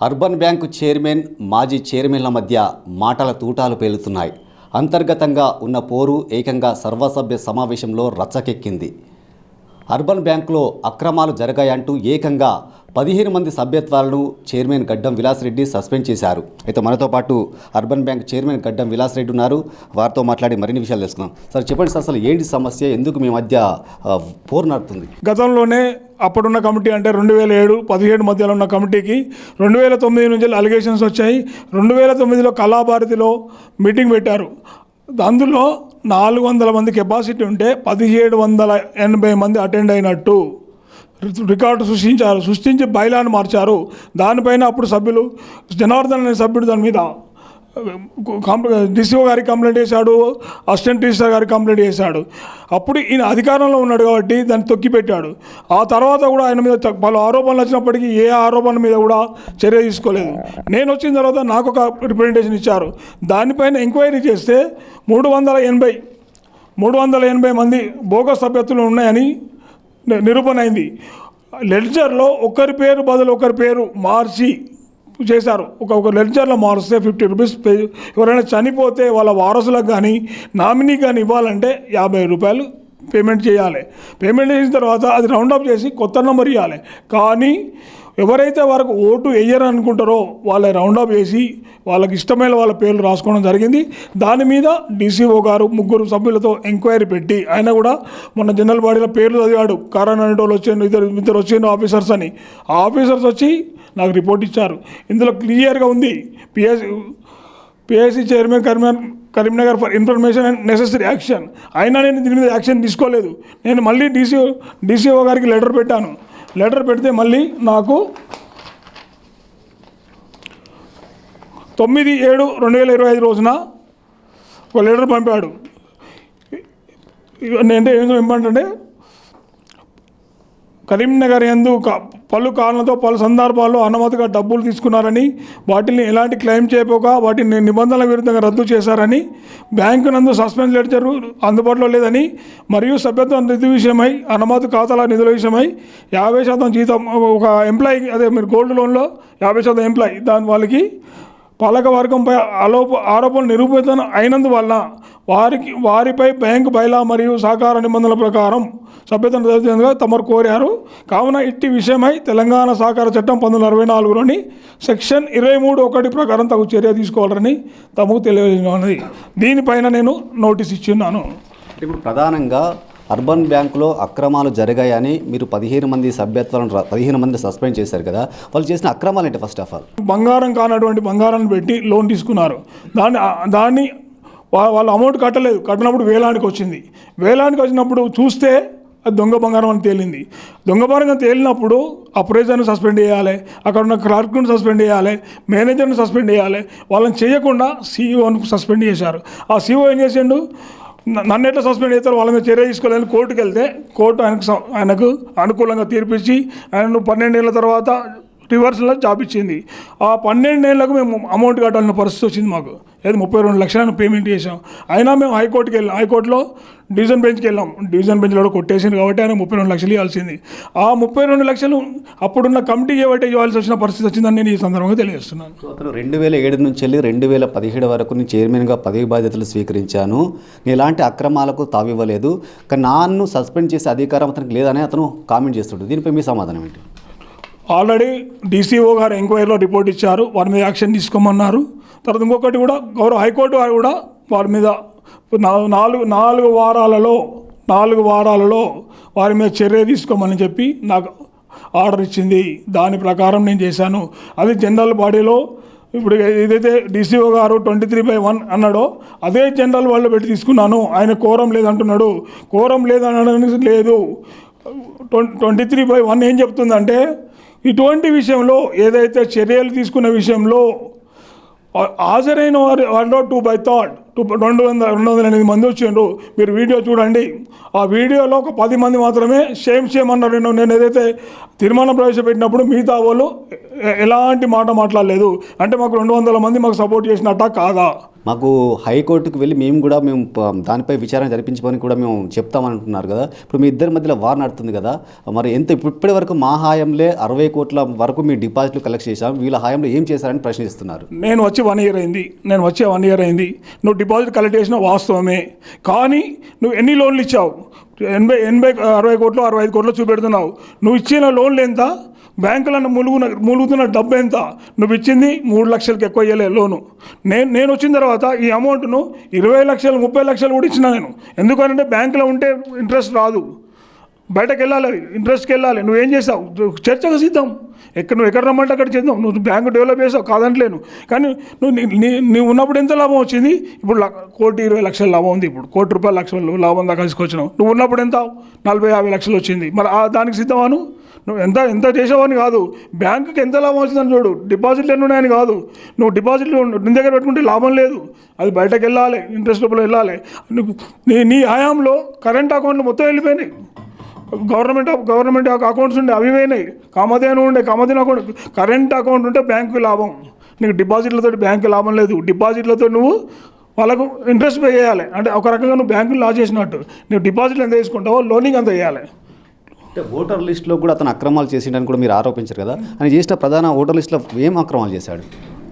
Urban bank chairman, మాజీ చైర్మన్ల మధ్య మాటల తూటాలు పేలుతున్నాయి. అంతర్గతంగా ఉన్న పోరు ఏకంగా సర్వసభ్య సమావేశంలో రచ్చకెక్కింది. అర్బన్ బ్యాంకులో అక్రమాలు జరిగాయంటూ ఏకంగా 15 మంది సభ్యత్వాలను చైర్మన్ గడ్డం విలాసరెడ్డి సస్పెండ్ చేశారు. అయితే మనతో పాటు అర్బన్ బ్యాంక్ చైర్మన్ గడ్డం విలాసరెడ్డి ఉన్నారు. వారితో మాట్లాడి మరిన్ని విషయాలు తెలుసుకుందాం. సార్ చెప్పండి సార్, అసలు ఏంటి సమస్య, ఎందుకు మీ మధ్య పోరు నడుతుంది? గతంలోనే అప్పుడున్న కమిటీ అంటే 2007-17 మధ్యలో ఉన్న కమిటీకి 2009 నుంచి అలిగేషన్స్ వచ్చాయి. 2009లో కళాభారతిలో మీటింగ్ పెట్టారు. అందులో 400 మంది కెపాసిటీ ఉంటే 1780 మంది అటెండ్ అయినట్టు రికార్డు సృష్టించి బైలాను మార్చారు. దానిపైన అప్పుడు సభ్యులు జనార్దన్ అనే సభ్యుడు దాని మీద డిసిఓ గారికి కంప్లైంట్ చేశాడు, అసిస్టెంట్ రిజిస్ట్రార్ గారికి కంప్లైంట్ చేశాడు. అప్పుడు ఈయన అధికారంలో ఉన్నాడు కాబట్టి దాన్ని తొక్కిపెట్టాడు. ఆ తర్వాత కూడా ఆయన మీద పలు ఆరోపణలు వచ్చినప్పటికీ ఏ ఆరోపణ మీద కూడా చర్య తీసుకోలేదు. నేను వచ్చిన తర్వాత నాకు ఒక రిప్రజెంటేషన్ ఇచ్చారు. దానిపైన ఎంక్వైరీ చేస్తే 380 మంది బోగస్ సభ్యత్తులు ఉన్నాయని నిరూపణ అయింది. లెడ్జర్లో ఒకరి పేరు బదులు ఒకరి పేరు మార్చి చేశారు. ఒక లెడ్జర్లో మారిస్తే 50 రూపీస్ ఎవరైనా చనిపోతే వాళ్ళ వారసులకు కానీ నామినీ కానీ ఇవ్వాలంటే 50 రూపాయలు పేమెంట్ చేయాలి. పేమెంట్ చేసిన తర్వాత అది రౌండప్ చేసి కొత్త నెంబర్ ఇవ్వాలి. కానీ ఎవరైతే వారికి ఓటు వేయరు అనుకుంటారో వాళ్ళ రౌండప్ చేసి వాళ్ళకి ఇష్టమైన వాళ్ళ పేర్లు రాసుకోవడం జరిగింది. దాని మీద డిసిఓ గారు 3 సభ్యులతో ఎంక్వైరీ పెట్టి ఆయన కూడా మొన్న జనరల్ బాడీలో పేర్లు చదివాడు. కారణం అనేటోళ్ళు వచ్చాను, ఇద్దరు వచ్చాను ఆఫీసర్స్ అని. ఆ ఆఫీసర్స్ వచ్చి నాకు రిపోర్ట్ ఇచ్చారు. ఇందులో క్లియర్గా ఉంది PSC chairman Karimnagar for information and necessary action. అయినా నేను దీని మీద యాక్షన్ తీసుకోలేదు. నేను మళ్ళీ డిసిఓ గారికి లెటర్ పెట్టాను. లెటర్ పెడితే మళ్ళీ నాకు 9/7/2025 రోజున ఒక లెటర్ పంపాడు. అంటే ఏమంటే కరీంనగర్ యందు పలు కారణాలతో పలు సందర్భాల్లో అనుమతిగా డబ్బులు తీసుకున్నారని, వాటిని ఎలాంటి క్లెయిమ్ చేయకపోగా వాటిని నిబంధనల విరుద్ధంగా రద్దు చేశారని, బ్యాంకు నందు సస్పెన్స్ లెటర్ అందుబాటులో లేదని, మరియు సభ్యత్వ నిధి విషయమై అనుమతి ఖాతాల నిధుల విషయమై 50% జీతం ఒక ఎంప్లాయీ, అదే మీరు గోల్డ్ లోన్లో 50% ఎంప్లాయీ, దాని వాళ్ళకి పాలక వర్గంపై ఆరోపణలు నిరూపితం అయినందువల్ల వారిపై బ్యాంకు బైలా మరియు సహకార నిబంధనల ప్రకారం సభ్యతను తమరు కోరారు. కావున ఇట్టి విషయమై తెలంగాణ సహకార చట్టం 1964లోని సెక్షన్ 23(1) ప్రకారం తగు చర్య తీసుకోవాలని తమకు తెలియజేసినది. దీనిపైన నేను నోటీస్ ఇచ్చున్నాను. ఇప్పుడు ప్రధానంగా అర్బన్ బ్యాంకులో అక్రమాలు జరిగాయని మీరు 15 మంది సభ్యత్వాలను 15 మంది సస్పెండ్ చేశారు కదా, వాళ్ళు చేసిన అక్రమాలు ఏంటి? ఫస్ట్ ఆఫ్ ఆల్ బంగారం కానటువంటి బంగారాన్ని పెట్టి లోన్ తీసుకున్నారు. దాన్ని వాళ్ళు అమౌంట్ కట్టనప్పుడు వేలానికి వచ్చింది. వేలానికి వచ్చినప్పుడు చూస్తే అది దొంగ బంగారం అని తేలింది. దొంగ బంగారం తేలినప్పుడు అప్రైజర్ను సస్పెండ్ చేయాలి, అక్కడ ఉన్న క్లర్క్ను సస్పెండ్ చేయాలి, మేనేజర్ను సస్పెండ్ చేయాలి. వాళ్ళని చేయకుండా సీఈఓను సస్పెండ్ చేశారు. ఆ సీఈఓ ఏం చేసిండు, నన్ను ఎట్లా సస్పెండ్ చేస్తారు, వాళ్ళ మీద చర్య తీసుకోవాలని కోర్టుకు వెళ్తే కోర్టు ఆయనకు అనుకూలంగా తీర్పిచ్చి ఆయనను 12 ఏళ్ళ తర్వాత రివర్స్లో జాబ్ ఇచ్చింది. ఆ 12 ఏళ్ళకు మేము అమౌంట్ కట్టాల్సిన పరిస్థితి వచ్చింది. మాకు ఏది 32 లక్షలను పేమెంట్ చేసాం. అయినా మేము హైకోర్టుకి వెళ్ళాం. హైకోర్టులో డివిజన్ బెంచ్కి వెళ్ళాం. డివిజన్ బెంచ్లో కొట్టేసింది కాబట్టి ఆయన 32 లక్షలు ఇవ్వాల్సింది. ఆ 32 లక్షలు అప్పుడున్న కమిటీ ఏవైతే ఇవ్వాల్సి వచ్చిన పరిస్థితి వచ్చిందని నేను ఈ సందర్భంగా తెలియజేస్తున్నాను. అతను 2007 నుంచి వెళ్ళి 2017 వరకు నేను చైర్మన్గా పదవి బాధ్యతలు స్వీకరించాను, నేను ఎలాంటి అక్రమాలకు తావివ్వలేదు, కానీ నన్ను సస్పెండ్ చేసే అధికారం అతనికి లేదని అతను కామెంట్ చేస్తుంటాడు. దీనిపై మీ సమాధానం ఏంటి? ఆల్రెడీ డిసిఓ గారు ఎంక్వైరీలో రిపోర్ట్ ఇచ్చారు, వారి మీద యాక్షన్ తీసుకోమన్నారు. తర్వాత ఇంకొకటి కూడా గౌరవ హైకోర్టు వారు కూడా వారి మీద 4 వారాలలో వారి మీద చర్య తీసుకోమని చెప్పి నాకు ఆర్డర్ ఇచ్చింది. దాని ప్రకారం నేను చేశాను. అది జనరల్ బాడీలో ఇప్పుడు ఏదైతే డిసిఓ గారు 23/1 అన్నాడో అదే జనరల్ వాళ్ళు పెట్టి తీసుకున్నాను. ఆయన కోరం లేదంటున్నాడు. కోరం లేదనడానికి లేదు. 23/1 ఏం చెప్తుందంటే ఇటువంటి విషయంలో ఏదైతే చర్యలు తీసుకునే విషయంలో హాజరైన వారిలో 208 మంది వచ్చిండ్రు. మీరు వీడియో చూడండి. ఆ వీడియోలో ఒక 10 మంది మాత్రమే సేమ్ అన్నారు. నేను ఏదైతే తీర్మానం ప్రవేశపెట్టినప్పుడు మిగతా వాళ్ళు ఎలాంటి మాట మాట్లాడలేదు. అంటే మాకు 200 మంది మాకు సపోర్ట్ చేసినట్ట కాదా? మాకు హైకోర్టుకు వెళ్ళి మేము దానిపై విచారణ జరిపించుకొని కూడా మేము చెప్తామంటున్నారు కదా. ఇప్పుడు మీ ఇద్దరి మధ్యలో వార్ నడుతుంది కదా, మరి ఇప్పటి వరకు మా హాయంలో 60 కోట్ల వరకు మీ డిపాజిట్లు కలెక్ట్ చేశాం, వీళ్ళ హాయంలో ఏం చేశారని ప్రశ్నిస్తున్నారు. నేను వచ్చి 1 ఇయర్ అయింది, నువ్వు డిపాజిట్ కలెక్ట్ చేసిన వాస్తవమే, కానీ నువ్వు ఎన్ని లోన్లు ఇచ్చావు? 60 కోట్లు 65 కోట్లు చూపెడుతున్నావు. నువ్వు ఇచ్చిన లోన్లు ఎంత? బ్యాంకులను మూలుగుతున్న డబ్బు ఎంత? నువ్వు ఇచ్చింది 3 లక్షలకి ఎక్కువ ఇవ్వలే లోను. నేను వచ్చిన తర్వాత ఈ అమౌంట్ను 20 లక్షలు 30 లక్షలు కూడా ఇచ్చిన నేను. ఎందుకంటే బ్యాంకులో ఉంటే ఇంట్రెస్ట్ రాదు, బయటకు వెళ్ళాలి, ఇంట్రెస్ట్కి వెళ్ళాలి. నువ్వేం చేసావు? చర్చకు సిద్ధం, నువ్వు ఎక్కడ రమ్మంటే అక్కడ చేద్దాం. నువ్వు బ్యాంకు డెవలప్ చేసావు కాదంటలేను, కానీ నువ్వు ఉన్నప్పుడు ఎంత లాభం వచ్చింది? ఇప్పుడు 1,20,00,000 లాభం ఉంది. ఇప్పుడు ₹1,00,00,000 లాభం దాకా తీసుకొచ్చినావు. నువ్వు ఉన్నప్పుడు ఎంత? 40-50 లక్షలు వచ్చింది. మరి దానికి సిద్ధమాను? నువ్వు ఎంత చేసావని కాదు, బ్యాంకుకి ఎంత లాభం వచ్చిందని చూడు. డిపాజిట్లు ఎన్ని ఉన్నాయని కాదు, నువ్వు డిపాజిట్లు నీ దగ్గర పెట్టుకుంటే లాభం లేదు, అది బయటకు వెళ్ళాలి, ఇంట్రెస్ట్ లోపల వెళ్ళాలి. నీ హయాంలో కరెంట్ అకౌంట్లు మొత్తం వెళ్ళిపోయినాయి. గవర్నమెంట్ అకౌంట్స్ ఉండే అవి పోయినాయి. కామధేను అకౌంట్, కరెంట్ అకౌంట్ ఉంటే బ్యాంకుకి లాభం. నీకు డిపాజిట్లతో బ్యాంకు లాభం లేదు. డిపాజిట్లతో నువ్వు వాళ్ళకు ఇంట్రెస్ట్ పే చేయాలి. అంటే ఒక రకంగా నువ్వు బ్యాంకులు లా చేసినట్టు. నువ్వు డిపాజిట్లు ఎంత తీసుకుంటావో లోనింగ్ అంత వేయాలి. అంటే ఓటర్ లిస్టులో కూడా అతను అక్రమాలు చేసిండని కూడా మీరు ఆరోపించారు కదా, ఆయన చేసిన ప్రధాన ఓటర్ లిస్టులో ఏం అక్రమాలు చేశాడు?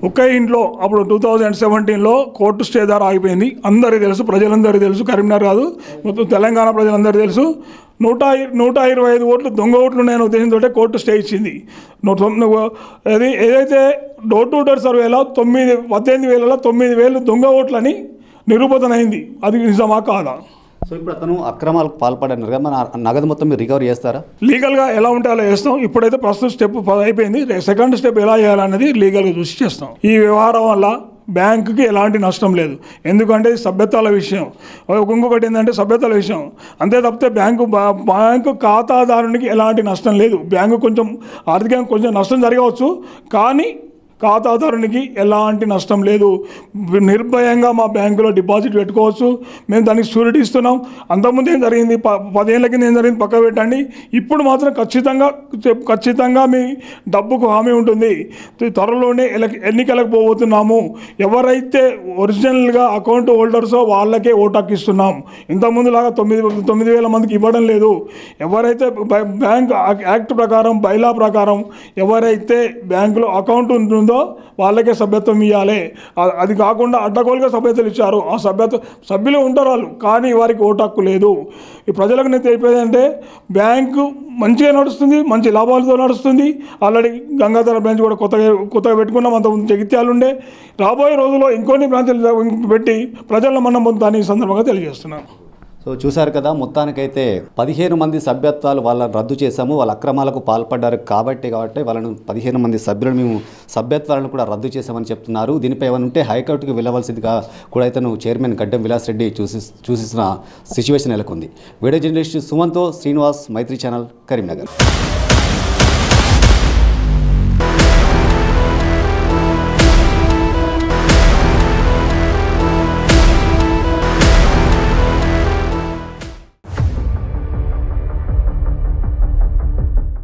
ఒక్క ఇంట్లో అప్పుడు 2017లో కోర్టు స్టే ద్వారా ఆగిపోయింది. అందరికీ తెలుసు, ప్రజలందరికీ తెలుసు, కరీంనగర్ కాదు మొత్తం తెలంగాణ ప్రజలందరికీ తెలుసు. 125 ఓట్లు దొంగ ఓట్లు ఉన్నాయనే ఉద్దేశంతో కోర్టు స్టే ఇచ్చింది. అది ఏదైతే డోర్ టు డోర్ సర్వేలో 18,000లో 9,000 దొంగ ఓట్లని నిరూపణ అయింది. అది నిజమా కాదా? సో ఇప్పుడు అతను అక్రమాలకు పాల్పడన్నారు కదా, మన నగదు మొత్తం మీరు రికవరీ చేస్తారా? లీగల్గా ఎలా ఉంటే అలా చేస్తాం. ఇప్పుడైతే ప్రస్తుత స్టెప్ అయిపోయింది, సెకండ్ స్టెప్ ఎలా చేయాలనేది లీగల్గా చూసి చేస్తాం. ఈ వ్యవహారం వల్ల బ్యాంకుకి ఎలాంటి నష్టం లేదు, ఎందుకంటే సభ్యత్వాల విషయం. ఇంకొకటి ఏంటంటే సభ్యత్వాల విషయం అంతే తప్పితే బ్యాంకు ఖాతాదారునికి ఎలాంటి నష్టం లేదు. బ్యాంకు కొంచెం ఆర్థికంగా కొంచెం నష్టం జరగవచ్చు, కానీ ఖాతాదారునికి ఎలాంటి నష్టం లేదు. నిర్భయంగా మా బ్యాంకులో డిపాజిట్ పెట్టుకోవచ్చు. మేము దానికి షూరిటీ ఇస్తున్నాం. అంతకుముందు ఏం జరిగింది, 10 ఏళ్ళ కింద ఏం జరిగింది పక్క పెట్టండి. ఇప్పుడు మాత్రం ఖచ్చితంగా మీ డబ్బుకు హామీ ఉంటుంది. త్వరలోనే ఎన్నికలకు పోతున్నాము. ఎవరైతే ఒరిజినల్గా అకౌంట్ హోల్డర్సో వాళ్ళకే ఓటు హక్కు ఇస్తున్నాం. ఇంతకుముందులాగా 9,000 మందికి ఇవ్వడం లేదు. ఎవరైతే బ్యాంక్ యాక్ట్ ప్రకారం, బైలా ప్రకారం ఎవరైతే బ్యాంకులో అకౌంట్ ఉంటుందో వాళ్ళకే సభ్యత్వం ఇవ్వాలి. అది కాకుండా అడ్డగోలుగా సభ్యతలు ఇచ్చారు. ఆ సభ్యులు ఉంటారు వాళ్ళు, కానీ వారికి ఓటు హక్కు లేదు. ఈ ప్రజలకు నేను తెలిపేది అంటే బ్యాంకు మంచిగా నడుస్తుంది, మంచి లాభాలతో నడుస్తుంది. ఆల్రెడీ గంగాధర బ్రాంచ్ కూడా కొత్తగా పెట్టుకున్నాం. అంతకుముందు జగిత్యాలు ఉండే. రాబోయే రోజుల్లో ఇంకొన్ని బ్రాంచ్లు పెట్టి ప్రజలను మనం పొందుతాన్ని ఈ సందర్భంగా తెలియజేస్తున్నాను. సో చూశారు కదా, మొత్తానికైతే 15 మంది సభ్యత్వాలు వాళ్ళని రద్దు చేశాము. వాళ్ళ అక్రమాలకు పాల్పడ్డారు కాబట్టి వాళ్ళను 15 మంది సభ్యులను మేము సభ్యత్వాలను కూడా రద్దు చేశామని చెప్తున్నారు. దీనిపై ఏమైనా ఉంటే హైకోర్టుకు వెళ్ళవలసిందిగా కూడా అయితే చైర్మన్ గడ్డం విలాస్ రెడ్డి చూసిన సిచ్యువేషన్ నెలకొంది. వీడియో జర్నలిస్ట్ సుమన్తో శ్రీనివాస్, మైత్రి ఛానల్, కరీంనగర్.